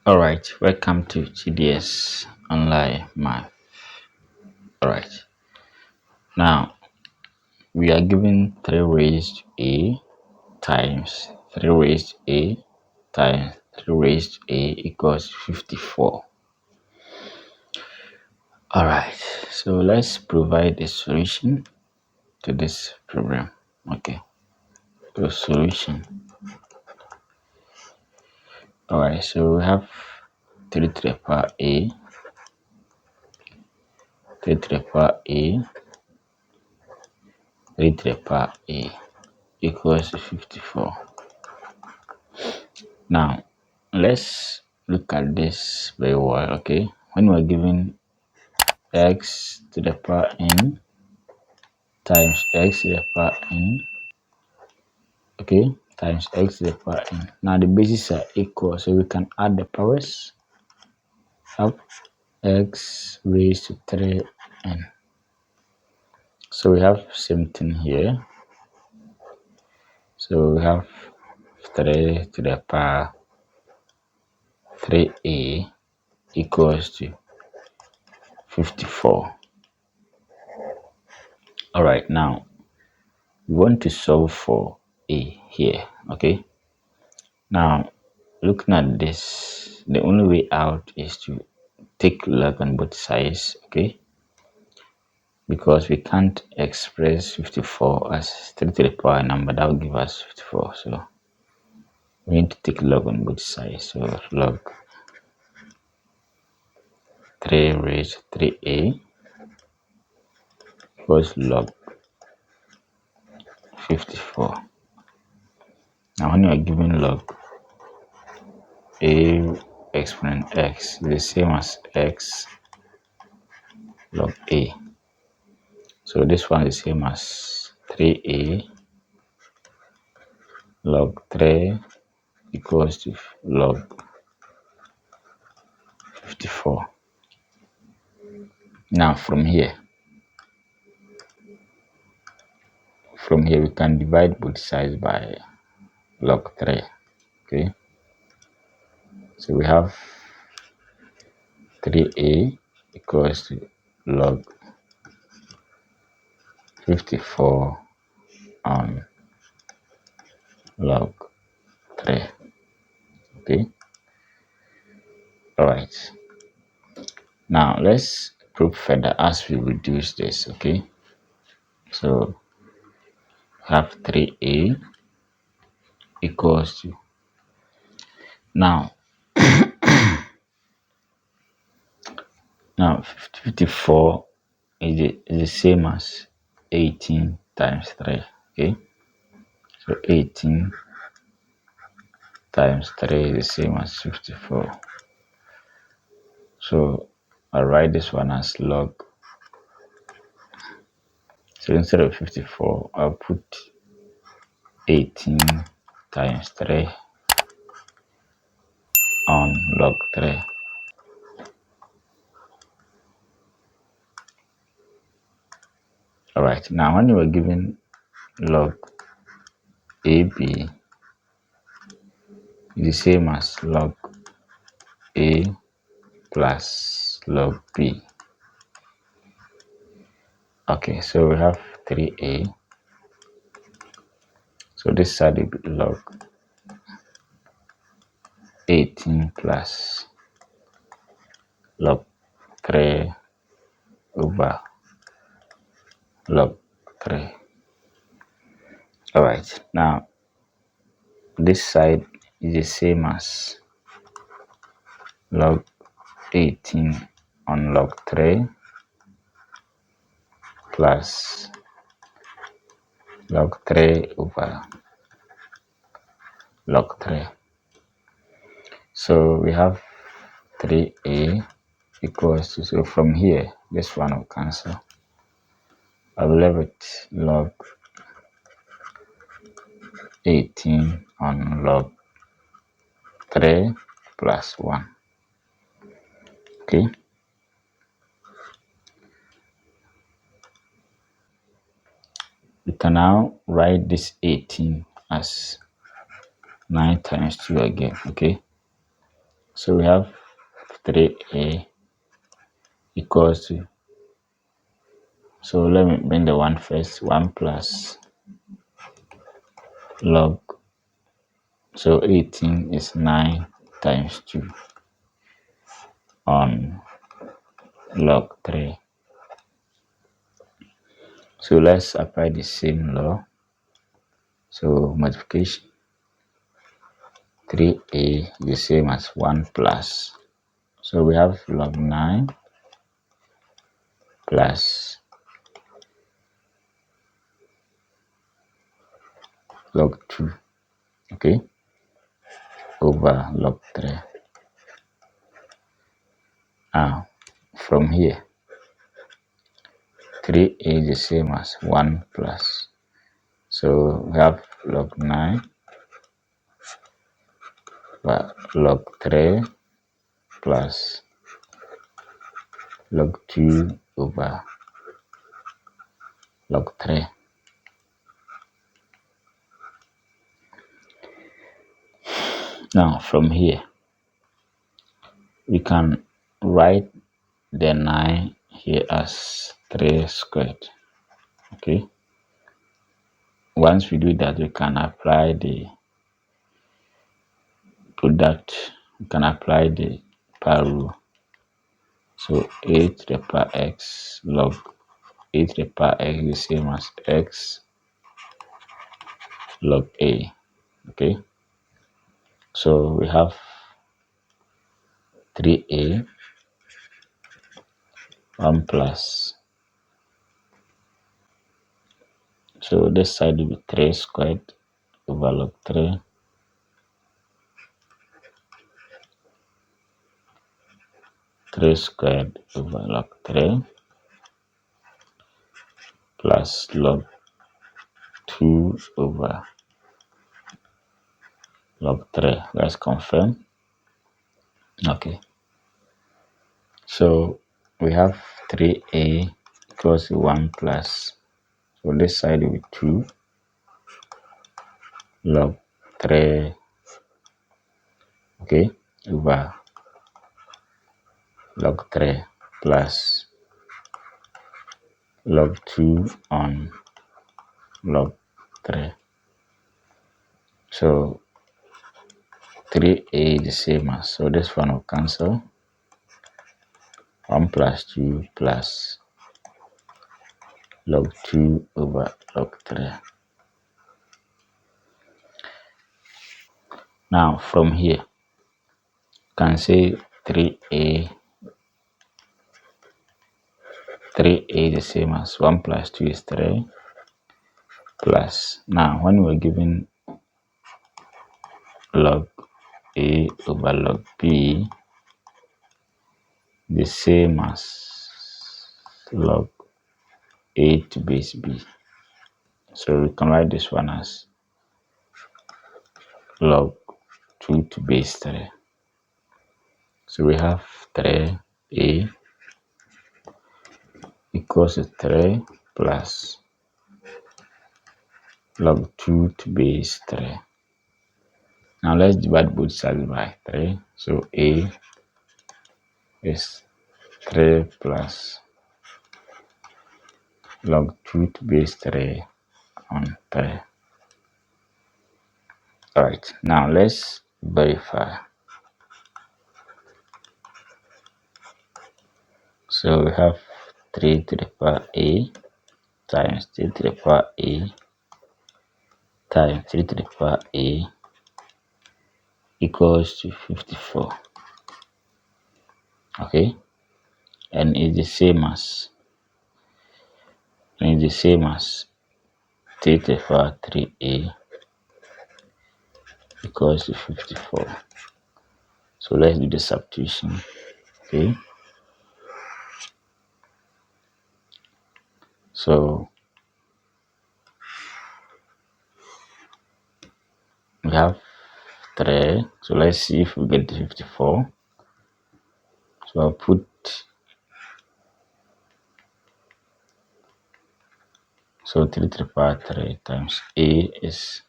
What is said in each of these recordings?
All right, welcome to GDS Online Math. All right, now we are given 3 raised to a times 3 raised to a times 3 raised to a equals 54. All right, so let's provide a solution to this problem. Okay, the solution. All right, so we have 3 to the power a, 3 to the power a, 3 to the power a equals to 54. Now, let's look at this very well, okay? When we're given x to the power n times x to the power n, okay, times x to the power n. Now, the bases are equal, so we can add the powers. Have x raised to 3n. So we have same thing here. So we have 3 to the power 3a equals to 54. All right, now we want to solve for a here, okay? Now, looking at this, the only way out is to take log on both sides, okay? Because we can't express 54 as 3 to the power number, that will give us 54. So we need to take log on both sides. So log 3 raised to 3a equals log 54. Now, when you are given log a exponent x is the same as x log a. So this one is the same as 3a log 3 equals to log 54. Now from here we can divide both sides by log 3, okay? So we have 3a equals to log 54 on log 3, okay? All right, now let's prove further as we reduce this, okay? So have 3a equals to, now 54 is the same as 18 times 3, okay? So 18 times 3 is the same as 54. So I'll write this one as log. So instead of 54, I'll put 18 times 3 on log 3. All right, now when you are given log AB is the same as log A plus log B. Okay, so we have 3a. So this side will be log 18 plus log 3 over log 3. All right, now this side is the same as log 18 on log 3 plus log 3 over log 3. So we have 3a equals to, so from here, this one will cancel. I will leave it log 18 on log 3 plus 1. Okay. You can now write this 18 as 9 times 2 again, okay? So we have 3a equals to, so let me bring the one first, 1 plus log, so 18 is 9 times 2 on log 3. So let's apply the same law. So multiplication 3a is the same as 1 plus. So we have log 9 plus log 2, okay, over log 3. Now from here, 3a is the same as 1 plus. So we have log 9 log 3 plus log 2 over log 3. Now from here, we can write the 9 here as 3 squared. Okay. Once we do that, we can apply the product, we can apply the power rule. So a to the power x log a to the power x is the same as x log a. Okay. So we have 3a 1 plus. So this side will be 3 squared over log 3 3 squared over log 3 plus log 2 over log 3. Let's confirm. Okay. So we have 3a equals to 1 plus. So this side will be 2 log 3, okay, over log 3 plus log 2 on log 3. So 3a is the same as, so this one will cancel. 1 plus 2 plus log 2 over log 3. Now from here, you can say 3a is the same as 1 plus 2 is 3 plus. Now when we're given log a over log b, the same as log a to base b. So we can write this one as log 2 to base 3. So we have 3a equals to 3 plus log 2 to base 3. Now let's divide both sides by 3. So a is 3 plus log 2 to base 3 on 3. Alright, now let's verify. So we have 3 to the power a times 3 to the power a times 3 to the power a equals to 54. Okay, and it's the same as 3 to the power 3a equals to 54. So let's do the substitution. Okay, so we have 3. So let's see if we get the 54. So I'll put, so 3 to the power 3 times a is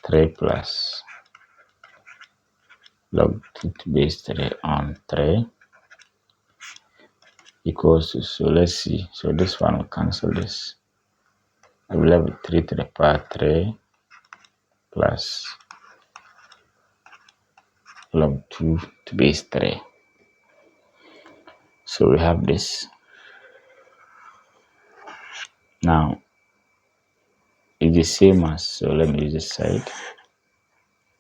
3 plus log 2 to base 3 on 3 equals to, so let's see, so this one will cancel this. I will have 3 to the power 3 plus log 2 to base 3. So we have this. Now it's the same as, so let me use this side,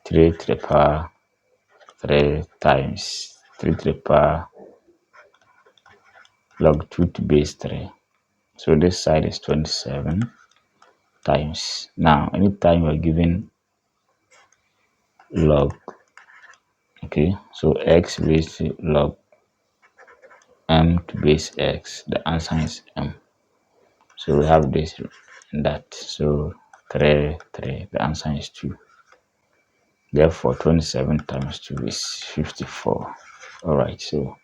3 to the power 3 times 3 to the power log 2 to base 3. So this side is 27 times. Now anytime we're given log, okay, so x raised to log m to base x, the answer is m. So we have this and that, so 3 3, the answer is 2. Therefore 27 times 2 is 54. All right, so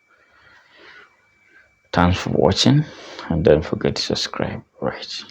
thanks for watching and don't forget to subscribe. All right.